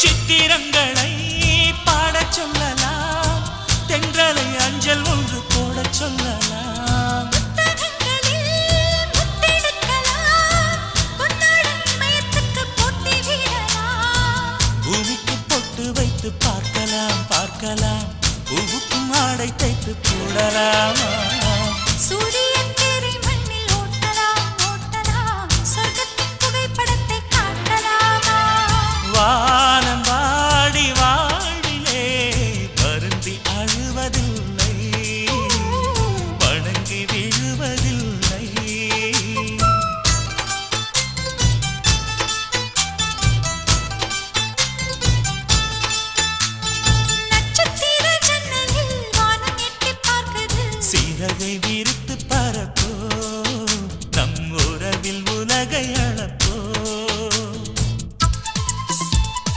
சித்திரங்களை பாடச் சொல்லலாம், தென்றலை அஞ்சல் ஒன்று போடச் சொல்லலாம். பூமிக்கு பொட்டு வைத்து பார்க்கலாம் பார்க்கலாம், பூவுக்கும் ஆடை தைத்து போடலாமா?